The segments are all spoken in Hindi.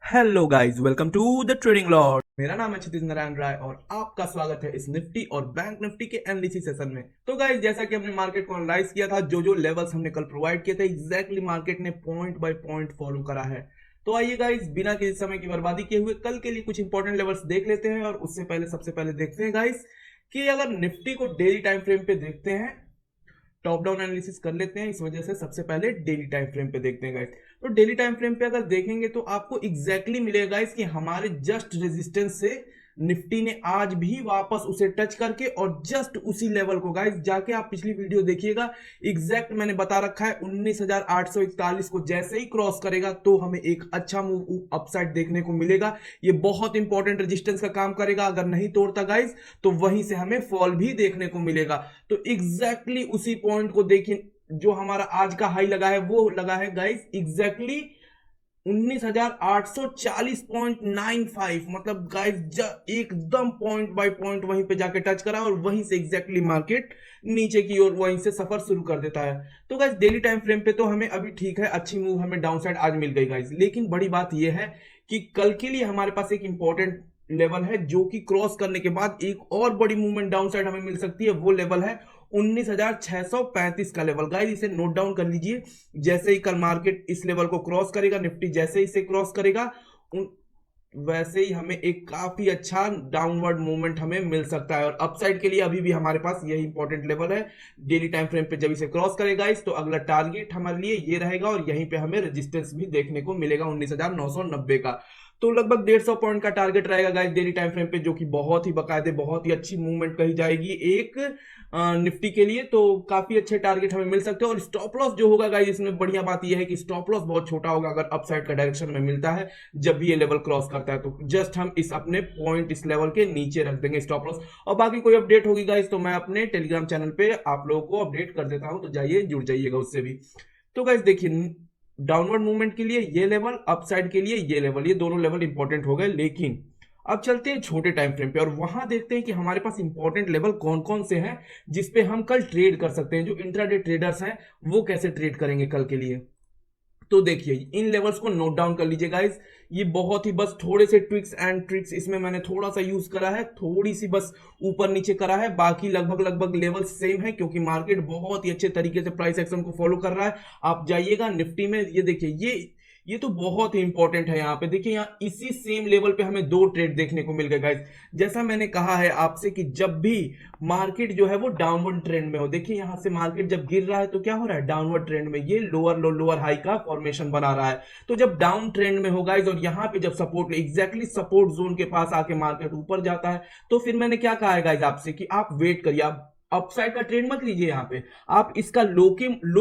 Hello guys, welcome to the trading lord. मेरा नाम है क्षितिज नारायण राय और आपका स्वागत है इस निफ्टी और बैंक निफ्टी के एनालिसिस सेशन में। तो गाइस, जैसा कि हमने मार्केट को एनालाइज किया था, जो जो लेवल्स हमने कल प्रोवाइड किए थे, एग्जैक्टली मार्केट ने पॉइंट बाय पॉइंट फॉलो करा है। तो आइए गाइस, बिना किसी समय की बर्बादी किए हुए कल के लिए कुछ इंपॉर्टेंट लेवल्स देख लेते हैं। और उससे पहले सबसे पहले देखते हैं गाइस कि अगर निफ्टी को डेली टाइम फ्रेम पे देखते हैं, टॉप डाउन एनालिसिस कर लेते हैं। इस वजह से सबसे पहले डेली टाइम फ्रेम पे देखते हैं गाइस। तो डेली टाइम फ्रेम पे अगर देखेंगे तो आपको एग्जैक्टली मिलेगा गाइस कि हमारे जस्ट रेजिस्टेंस से निफ्टी ने आज भी वापस उसे टच करके और जस्ट उसी लेवल को गाइस, जाके आप पिछली वीडियो देखिएगा, एग्जैक्ट मैंने बता रखा है 19,841 को जैसे ही क्रॉस करेगा तो हमें एक अच्छा मूव अपसाइड देखने को मिलेगा। ये बहुत इंपॉर्टेंट रेजिस्टेंस का काम करेगा। अगर नहीं तोड़ता गाइस तो वहीं से हमें फॉल भी देखने को मिलेगा। तो एग्जैक्टली उसी पॉइंट को देखिए, जो हमारा आज का हाई लगा है वो लगा है गाइस एग्जैक्टली 19,840.95। मतलब गाइस एकदम पॉइंट बाय पॉइंट वहीं पे जाके टच करा और वहीं से एग्जैक्टली मार्केट नीचे की ओर वहीं से सफर शुरू कर देता है। तो गाइस डेली टाइम फ्रेम पे तो हमें अभी ठीक है, अच्छी मूव हमें डाउन साइड आज मिल गई गाइस। लेकिन बड़ी बात यह है कि कल के लिए हमारे पास एक इंपॉर्टेंट लेवल है जो कि क्रॉस करने के बाद एक और बड़ी मूवमेंट डाउन साइड हमें मिल सकती है। वो लेवल है 19,635 का लेवल। गाइस इसे नोट डाउन कर लीजिए। जैसे ही कल मार्केट इस लेवल को क्रॉस करेगा, निफ्टी जैसे ही इसे क्रॉस करेगा, वैसे ही हमें एक काफी अच्छा डाउनवर्ड मूवमेंट हमें मिल सकता है। और अपसाइड के लिए अभी भी हमारे पास यही इंपॉर्टेंट लेवल है। डेली टाइम फ्रेम पे जब इसे क्रॉस करेगा इस, तो अगला टारगेट हमारे लिए ये रहेगा और यहीं पे हमें रेजिस्टेंस भी देखने को मिलेगा 19,990 का। तो लगभग 150 पॉइंट का टारगेट रहेगा गाइस डेली टाइम फ्रेम पे, जो कि बहुत ही बाकायदे बहुत ही अच्छी मूवमेंट कही जाएगी एक निफ्टी के लिए। तो काफी अच्छे टारगेट हमें मिल सकते हैं। और स्टॉप लॉस जो होगा गाइस, इसमें बढ़िया बात यह है कि स्टॉप लॉस बहुत छोटा होगा अगर अपसाइड का डायरेक्शन में मिलता है। जब भी ये लेवल क्रॉस करता है तो जस्ट हम इस अपने पॉइंट इस लेवल के नीचे रख देंगे स्टॉप लॉस। और बाकी कोई अपडेट होगी गाइस तो मैं अपने टेलीग्राम चैनल पे आप लोगों को अपडेट कर देता हूं, तो जाइए जुड़ जाइएगा उससे भी। तो गाइस देखिए, डाउनवर्ड मूवमेंट के लिए ये लेवल, अपसाइड के लिए ये लेवल, ये दोनों लेवल इंपॉर्टेंट हो गए। लेकिन अब चलते हैं छोटे टाइम फ्रेम पे और वहां देखते हैं कि हमारे पास इंपॉर्टेंट लेवल कौन कौन से हैं जिसपे हम कल ट्रेड कर सकते हैं। जो इंट्राडे ट्रेडर्स हैं वो कैसे ट्रेड करेंगे कल के लिए। तो देखिए, इन लेवल्स को नोट डाउन कर लीजिए गाइस। ये बहुत ही बस थोड़े से ट्रिक्स एंड ट्रिक्स इसमें मैंने थोड़ा सा यूज करा है, थोड़ी सी बस ऊपर नीचे करा है। बाकी लगभग लगभग लेवल सेम है क्योंकि मार्केट बहुत ही अच्छे तरीके से प्राइस एक्शन को फॉलो कर रहा है। आप जाइएगा निफ्टी में, ये देखिए, ये तो बहुत ही इंपॉर्टेंट है। यहाँ पे देखिए, यहाँ इसी सेम लेवल पे हमें दो ट्रेड देखने को मिल गए गाइस। जैसा मैंने कहा है आपसे कि जब भी मार्केट जो है वो डाउनवर्ड ट्रेंड में हो, देखिए यहां से मार्केट जब गिर रहा है तो क्या हो रहा है, डाउनवर्ड ट्रेंड में ये लोअर लो लोअर हाई का फॉर्मेशन बना रहा है। तो जब डाउन ट्रेंड में होगा और यहाँ पे जब सपोर्ट एग्जैक्टली सपोर्ट जोन के पास आके मार्केट ऊपर जाता है, तो फिर मैंने क्या कहा है गाइस आपसे कि आप वेट करिए, आप अपसाइड का ट्रेड मत लीजिए। यहाँ पे आप इसका लो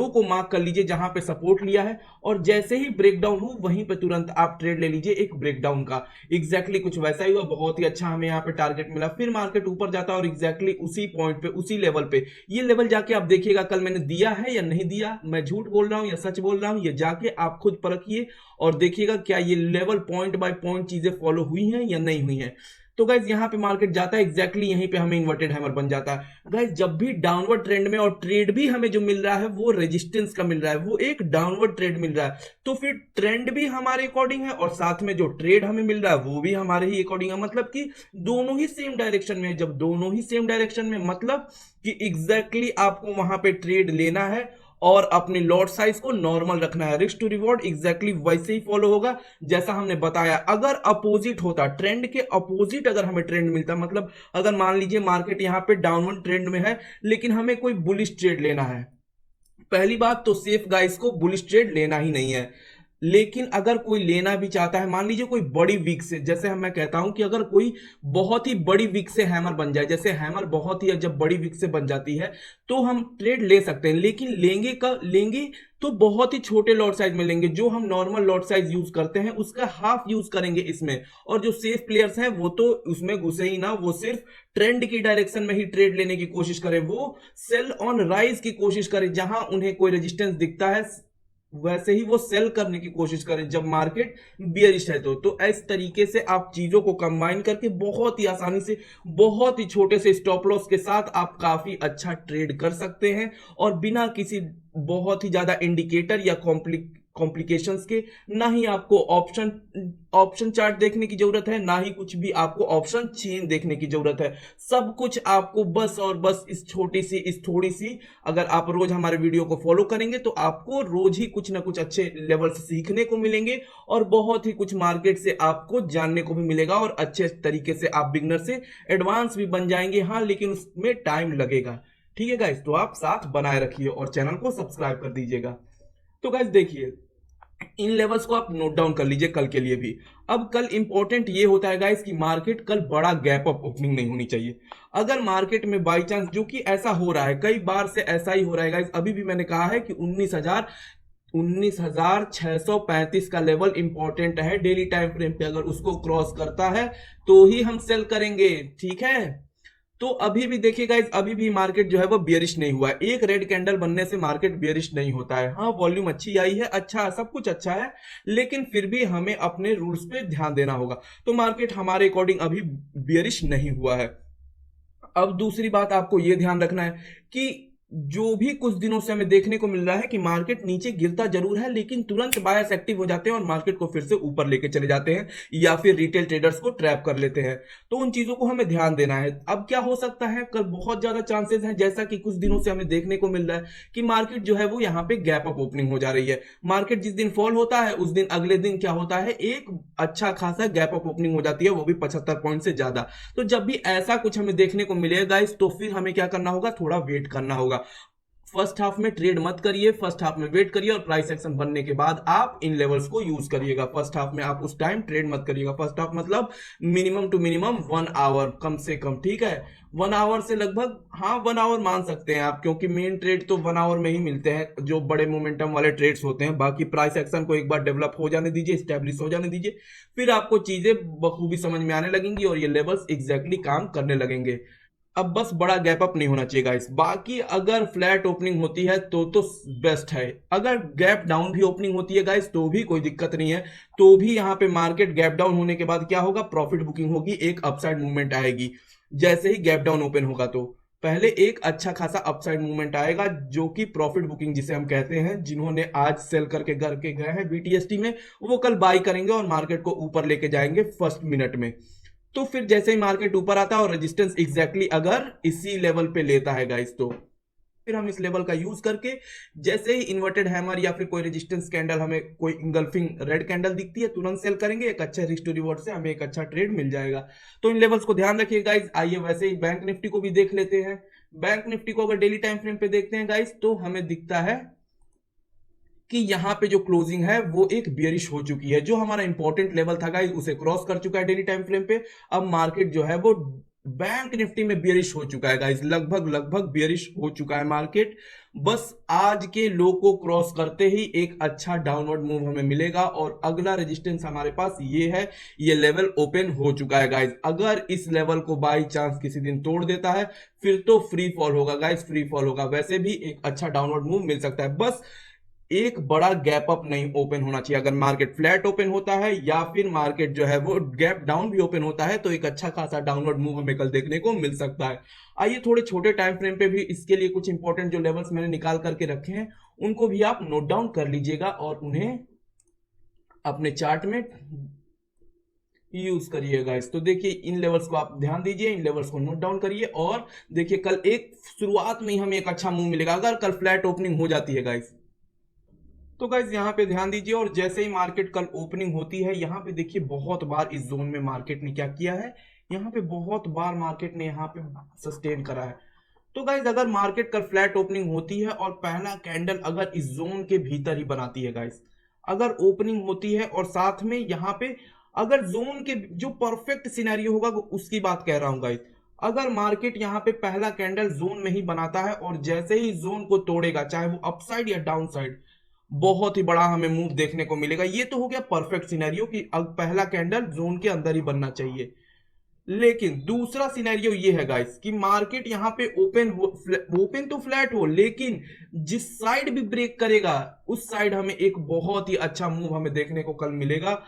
को मार्क कर लीजिए जहां पे सपोर्ट लिया है, और जैसे ही ब्रेकडाउन हो वहीं पे तुरंत आप ट्रेड ले लीजिए एक ब्रेकडाउन का। एग्जैक्टली कुछ वैसा ही हुआ, बहुत ही अच्छा हमें यहाँ पे टारगेट मिला। फिर मार्केट ऊपर जाता है और एग्जैक्टली उसी पॉइंट पे उसी लेवल पे, ये लेवल जाके आप देखिएगा कल मैंने दिया है या नहीं दिया, मैं झूठ बोल रहा हूं या सच बोल रहा हूं, ये जाके आप खुद परखिए और देखिएगा क्या ये लेवल पॉइंट बाय पॉइंट चीजें फॉलो हुई हैं या नहीं हुई हैं। तो गाइज यहाँ पे मार्केट जाता है एग्जैक्टली यहीं पे हमें इन्वर्टेड हैमर बन जाता है। गाइज जब भी डाउनवर्ड ट्रेंड में, और ट्रेड भी हमें जो मिल रहा है वो रेजिस्टेंस का मिल रहा है, वो एक डाउनवर्ड ट्रेड मिल रहा है, तो फिर ट्रेंड भी हमारे अकॉर्डिंग है और साथ में जो ट्रेड हमें मिल रहा है वो भी हमारे ही अकॉर्डिंग है। मतलब कि दोनों ही सेम डायरेक्शन में। जब दोनों ही सेम डायरेक्शन में, मतलब कि एग्जैक्टली आपको वहां पे ट्रेड लेना है और अपने लॉट साइज को नॉर्मल रखना है। रिस्क टू रिवॉर्ड एग्जैक्टली वैसे ही फॉलो होगा जैसा हमने बताया। अगर अपोजिट होता, ट्रेंड के अपोजिट अगर हमें ट्रेंड मिलता, मतलब अगर मान लीजिए मार्केट यहां पे डाउनवर्ड ट्रेंड में है लेकिन हमें कोई बुलिश ट्रेड लेना है, पहली बात तो सेफ गाइस को बुलिश ट्रेड लेना ही नहीं है। लेकिन अगर कोई लेना भी चाहता है, मान लीजिए कोई बड़ी विक से, जैसे हम मैं कहता हूं कि अगर कोई बहुत ही बड़ी विक से हैमर बन जाए, जैसे हैमर बहुत ही जब बड़ी विक से बन जाती है तो हम ट्रेड ले सकते हैं। लेकिन लेंगे का लेंगे तो बहुत ही छोटे लॉट साइज में लेंगे, जो हम नॉर्मल लॉट साइज यूज करते हैं उसका हाफ यूज करेंगे इसमें। और जो सेफ प्लेयर्स हैं वो तो उसमें घुसे ही ना, वो सिर्फ ट्रेंड की डायरेक्शन में ही ट्रेड लेने की कोशिश करें, वो सेल ऑन राइज की कोशिश करें। जहां उन्हें कोई रेजिस्टेंस दिखता है वैसे ही वो सेल करने की कोशिश करें जब मार्केट बियरिश है। तो इस तरीके से आप चीजों को कंबाइन करके बहुत ही आसानी से, बहुत ही छोटे से स्टॉप लॉस के साथ आप काफी अच्छा ट्रेड कर सकते हैं और बिना किसी बहुत ही ज्यादा इंडिकेटर या कॉम्प्लिकेशंस के, ना ही आपको ऑप्शन चार्ट देखने की जरूरत है, ना ही कुछ भी आपको ऑप्शन चेन देखने की जरूरत है। सब कुछ आपको बस और बस इस थोड़ी सी अगर आप रोज हमारे वीडियो को फॉलो करेंगे तो आपको रोज ही कुछ ना कुछ अच्छे लेवल से सीखने को मिलेंगे और बहुत ही कुछ मार्केट से आपको जानने को भी मिलेगा और अच्छे तरीके से आप बिगनर से एडवांस भी बन जाएंगे। हाँ, लेकिन उसमें टाइम लगेगा। ठीक है गाइस, तो आप साथ बनाए रखिए और चैनल को सब्सक्राइब कर दीजिएगा। तो गाइस देखिए, इन लेवल्स को आप नोट डाउन कर लीजिए कल के लिए भी। अब कल इंपॉर्टेंट ये होता है गाइस कि मार्केट कल बड़ा गैप अप ओपनिंग नहीं होनी चाहिए। अगर मार्केट में बाई चांस, जो कि ऐसा हो रहा है कई बार से, ऐसा ही हो रहा है गाइस, अभी भी मैंने कहा है कि 19,635 का लेवल इंपॉर्टेंट है डेली टाइम फ्रेम पे। अगर उसको क्रॉस करता है तो ही हम सेल करेंगे। ठीक है, तो अभी भी देखिए गाइस, अभी भी मार्केट जो है वो बियरिश नहीं हुआ है। एक रेड कैंडल बनने से मार्केट बियरिश नहीं होता है। हाँ, वॉल्यूम अच्छी आई है, अच्छा सब कुछ अच्छा है, लेकिन फिर भी हमें अपने रूल्स पे ध्यान देना होगा। तो मार्केट हमारे अकॉर्डिंग अभी बियरिश नहीं हुआ है। अब दूसरी बात आपको यह ध्यान रखना है कि जो भी कुछ दिनों से हमें देखने को मिल रहा है कि मार्केट नीचे गिरता जरूर है, लेकिन तुरंत बायर्स एक्टिव हो जाते हैं और मार्केट को फिर से ऊपर लेके चले जाते हैं या फिर रिटेल ट्रेडर्स को ट्रैप कर लेते हैं। तो उन चीजों को हमें ध्यान देना है। अब क्या हो सकता है, कल बहुत ज्यादा चांसेस हैं, जैसा कि कुछ दिनों से हमें देखने को मिल रहा है कि मार्केट जो है वो यहाँ पे गैप अप ओपनिंग हो जा रही है। मार्केट जिस दिन फॉल होता है उस दिन अगले दिन क्या होता है, एक अच्छा खासा गैप अप ओपनिंग हो जाती है, वो भी 75 पॉइंट से ज्यादा। तो जब भी ऐसा कुछ हमें देखने को मिलेगा गाइस, तो फिर हमें क्या करना होगा, थोड़ा वेट करना होगा। फर्स्ट हाफ में ट्रेड मत करिए, फर्स्ट हाफ में वेट करिए और प्राइस एक्शन बनने के बाद आप इन लेवल्स को यूज करिएगा। फर्स्ट हाफ में आप उस टाइम ट्रेड मत करिएगा। फर्स्ट हाफ मतलब मिनिमम टू मिनिमम 1 आवर कम से कम। ठीक है, 1 आवर से लगभग, हाँ 1 आवर मान सकते हैं आप, क्योंकि मेन ट्रेड तो 1 आवर में ही मिलते हैं जो बड़े मोमेंटम वाले ट्रेड्स होते हैं। बाकी प्राइस एक्शन को एक बार डेवलप हो जाने दीजिए, स्टैब्लिश हो जाने दीजिए, फिर आपको चीजें बखूबी समझ में आने लगेंगी और ये लेवल्स एग्जैक्टली काम करने लगेंगे। अब बस बड़ा गैप अप नहीं होना चाहिए गाइस। बाकी अगर फ्लैट ओपनिंग होती है तो बेस्ट है। अगर गैप डाउन भी ओपनिंग होती है गाइस तो भी कोई दिक्कत नहीं है। तो भी यहाँ पे मार्केट गैप डाउन होने के बाद क्या होगा, प्रॉफिट बुकिंग होगी, एक अपसाइड मूवमेंट आएगी। जैसे ही गैप डाउन ओपन होगा तो पहले एक अच्छा खासा अपसाइड मूवमेंट आएगा, जो कि प्रॉफिट बुकिंग जिसे हम कहते हैं। जिन्होंने आज सेल करके घर के गए हैं बीटीएसटी में, वो कल बाई करेंगे और मार्केट को ऊपर लेके जाएंगे फर्स्ट मिनट में। तो फिर जैसे ही मार्केट ऊपर आता है और रेजिस्टेंस एग्जैक्टली अगर इसी लेवल पे लेता है गाइस, तो फिर हम इस लेवल का यूज करके जैसे ही इन्वर्टेड हैमर या फिर कोई रेजिस्टेंस कैंडल, हमें कोई इंगल्फिंग रेड कैंडल दिखती है, तुरंत सेल करेंगे। एक अच्छा रिस्क टू रिवॉर्ड से हमें एक अच्छा ट्रेड मिल जाएगा। तो इन लेवल्स को ध्यान रखिए गाइस। आइए वैसे ही बैंक निफ्टी को भी देख लेते हैं। बैंक निफ्टी को अगर डेली टाइम फ्रेम पे देखते हैं गाइस, तो हमें दिखता है कि यहाँ पे जो क्लोजिंग है वो एक बियरिश हो चुकी है। जो हमारा इंपॉर्टेंट लेवल था गाइस उसे क्रॉस कर चुका है डेली टाइम फ्रेम पे। अब मार्केट जो है वो बैंक निफ्टी में बियरिश हो चुका है गाइस, लगभग बियरिश हो चुका है मार्केट। बस आज के लो को क्रॉस करते ही एक अच्छा डाउनवर्ड मूव हमें मिलेगा और अगला रेजिस्टेंस हमारे पास ये है, ये लेवल ओपन हो चुका है गाइस। अगर इस लेवल को बाई चांस किसी दिन तोड़ देता है फिर तो फ्री फॉल होगा गाइस, फ्री फॉल होगा। वैसे भी एक अच्छा डाउनवर्ड मूव मिल सकता है, बस एक बड़ा गैप अप नहीं ओपन होना चाहिए। अगर मार्केट फ्लैट ओपन होता है या फिर मार्केट जो है वो गैप डाउन भी ओपन होता है तो एक अच्छा खासा डाउनवर्ड मूव हमें कल देखने को मिल सकता है। आइए थोड़े छोटे टाइम फ्रेम पे भी इसके लिए कुछ इंपॉर्टेंट जो लेवल्स मैंने निकाल करके रखे हैं उनको भी आप नोट डाउन कर लीजिएगा और उन्हें अपने चार्ट में यूज करिएगा। इस तो देखिए इन लेवल्स को आप ध्यान दीजिए, इन लेवल्स को नोट डाउन करिए और देखिए कल एक शुरुआत में ही हमें एक अच्छा मूव मिलेगा अगर कल फ्लैट ओपनिंग हो जाती है गाइस। तो गाइज यहाँ पे ध्यान दीजिए और जैसे ही मार्केट कल ओपनिंग होती है, यहाँ पे देखिए बहुत बार इस जोन में मार्केट ने क्या किया है, यहाँ पे बहुत बार मार्केट ने यहाँ पे सस्टेन करा है। तो गाइज अगर मार्केट कल फ्लैट ओपनिंग होती है और पहला कैंडल अगर इस जोन के भीतर ही बनाती है गाइज, अगर ओपनिंग होती है और साथ में यहाँ पे अगर जोन के जो परफेक्ट सिनेरियो होगा उसकी बात कह रहा हूँ गाइज, अगर मार्केट यहाँ पे पहला कैंडल जोन में ही बनाता है और जैसे ही जोन को तोड़ेगा, चाहे वो अपसाइड या डाउन साइड, बहुत ही बड़ा हमें मूव देखने को मिलेगा। ये तो हो गया परफेक्ट सिनेरियो कि अब पहला कैंडल जोन के अंदर ही बनना चाहिए। लेकिन दूसरा सिनेरियो ये है गाइस कि मार्केट यहाँ पे ओपन तो फ्लैट हो, लेकिन जिस साइड भी ब्रेक करेगा उस साइड हमें एक बहुत ही अच्छा मूव हमें देखने को कल मिलेगा।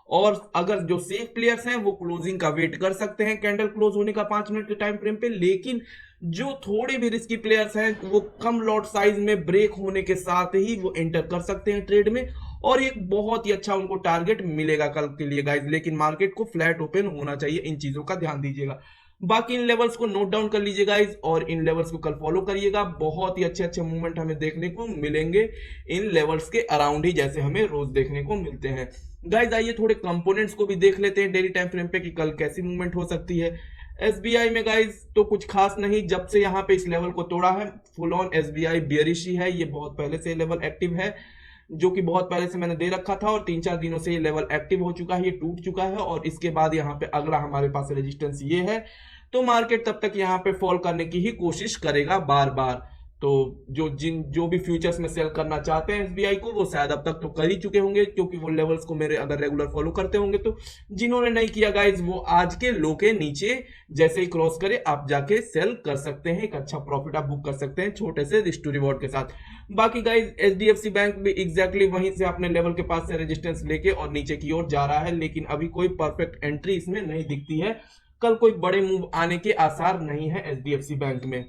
और अगर जो सेफ प्लेयर्स हैं वो क्लोजिंग का वेट कर सकते हैं कैंडल क्लोज होने का 5 मिनट के टाइम फ्रेम पे, लेकिन जो थोड़े भी रिस्की प्लेयर्स हैं वो कम लॉट साइज में ब्रेक होने के साथ ही वो एंटर कर सकते हैं ट्रेड में और एक बहुत ही अच्छा उनको टारगेट मिलेगा कल के लिए गाइज, लेकिन मार्केट को फ्लैट ओपन होना चाहिए, इन चीजों का ध्यान दीजिएगा। बाकी इन लेवल्स को नोट डाउन कर लीजिए गाइज, और इन लेवल्स को कल फॉलो करिएगा। बहुत ही अच्छे अच्छे मूवमेंट हमें देखने को मिलेंगे इन लेवल्स के अराउंड ही, जैसे हमें रोज देखने को मिलते हैं गाइज। आइए थोड़े कंपोनेंट्स को भी देख लेते हैं डेली टाइम फ्रेम पे कि कल कैसी मूवमेंट हो सकती है। एसबीआई में गाइज तो कुछ खास नहीं, जब से यहाँ पे इस लेवल को तोड़ा है फुल ऑन एसबीआई बियरिश ही है। ये बहुत पहले से लेवल एक्टिव है, जो कि बहुत पहले से मैंने दे रखा था, और 3-4 दिनों से ये लेवल एक्टिव हो चुका है, ये टूट चुका है, और इसके बाद यहाँ पे अगला हमारे पास रेजिस्टेंस ये है। तो मार्केट तब तक यहाँ पे फॉल करने की ही कोशिश करेगा बार बार। तो जो भी फ्यूचर्स में सेल करना चाहते हैं एसबीआई को, वो शायद अब तक तो कर ही चुके होंगे, क्योंकि वो लेवल्स को मेरे अगर रेगुलर फॉलो करते होंगे। तो जिन्होंने नहीं किया गाइज, वो आज के लो के नीचे जैसे ही क्रॉस करे आप जाके सेल कर सकते हैं, एक अच्छा प्रॉफिट आप बुक कर सकते हैं छोटे से रिस्क टू रिवॉर्ड के साथ। बाकी गाइज एचडीएफसी बैंक भी एग्जैक्टली वहीं से अपने लेवल के पास से रेजिस्टेंस लेके और नीचे की ओर जा रहा है, लेकिन अभी कोई परफेक्ट एंट्री इसमें नहीं दिखती है। कल कोई बड़े मूव आने के आसार नहीं है एचडीएफसी बैंक में।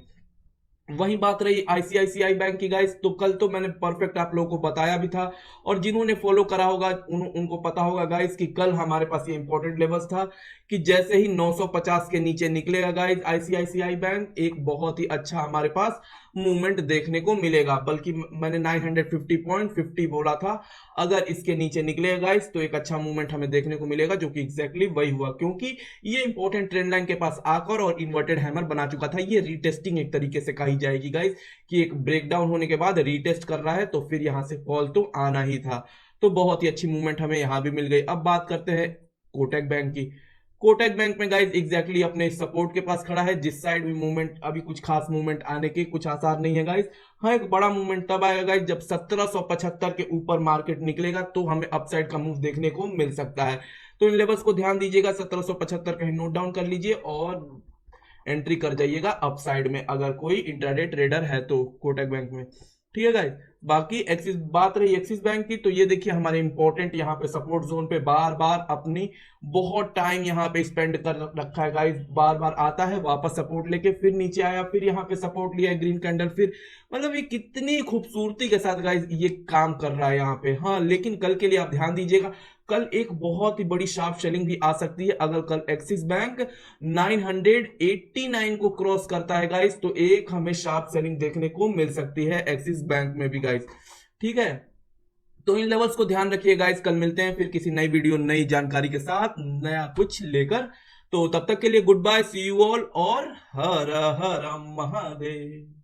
वही बात रही आईसीआईसीआई बैंक की गाइस, तो कल तो मैंने परफेक्ट आप लोगों को बताया भी था, और जिन्होंने फॉलो करा होगा उनको पता होगा गाइस कि कल हमारे पास ये इंपॉर्टेंट लेवल्स था कि जैसे ही 950 के नीचे निकलेगा गाइस आईसीआईसीआई बैंक, एक बहुत ही अच्छा हमारे पास मूवमेंट देखने को मिलेगा। बल्कि मैंने 950.50 बोला था, अगर इसके नीचे निकलेगा गाइस तो एक अच्छा मूवमेंट हमें देखने को मिलेगा, जो कि एग्जैक्टली वही हुआ, क्योंकि ये इंपॉर्टेंट ट्रेंड लाइन के पास आकर और इन्वर्टेड हैमर बना चुका था। ये रीटेस्टिंग एक तरीके से कही जाएगी गाइस, कि एक ब्रेकडाउन होने के बाद रीटेस्ट कर रहा है, तो फिर यहां से फॉल तो आना ही था। तो बहुत ही अच्छी मूवमेंट हमें यहां भी मिल गई। अब बात करते हैं कोटक बैंक की। कोटक बैंक में गाइस एग्जैक्टली अपने सपोर्ट के पास खड़ा है, जिस साइड भी मूवमेंट अभी कुछ खास मूवमेंट आने के कुछ आसार नहीं है गाइस। हाँ, एक बड़ा मूवमेंट तब आएगा गाइस जब 1775 के ऊपर मार्केट निकलेगा, तो हमें अपसाइड का मूव देखने को मिल सकता है। तो इन लेवल्स को ध्यान दीजिएगा, 1775 कहीं नोट डाउन कर लीजिए और एंट्री कर जाइएगा अपसाइड में, अगर कोई इंट्राडे ट्रेडर है तो कोटक बैंक में। ठीक है गाइस। बाकी एक्सिस, बात रही एक्सिस बैंक की, तो ये देखिए हमारे इंपॉर्टेंट यहाँ पे सपोर्ट जोन पे बार बार अपनी बहुत टाइम यहाँ पे स्पेंड कर रखा है गाइस। बार बार आता है वापस सपोर्ट लेके, फिर नीचे आया, फिर यहाँ पे सपोर्ट लिया ग्रीन कैंडल, फिर मतलब ये कितनी खूबसूरती के साथ गाइस ये काम कर रहा है यहाँ पे। हाँ, लेकिन कल के लिए आप ध्यान दीजिएगा, कल एक बहुत ही बड़ी शार्प सेलिंग भी आ सकती है। अगर कल एक्सिस बैंक 989 को क्रॉस करता है गाइस, तो एक हमें शार्प सेलिंग देखने को मिल सकती है एक्सिस बैंक में भी गाइस। ठीक है, तो इन लेवल्स को ध्यान रखिए गाइस। कल मिलते हैं फिर किसी नई वीडियो नई जानकारी के साथ, नया कुछ लेकर। तो तब तक के लिए good bye, see you all, और हर हर महादेव।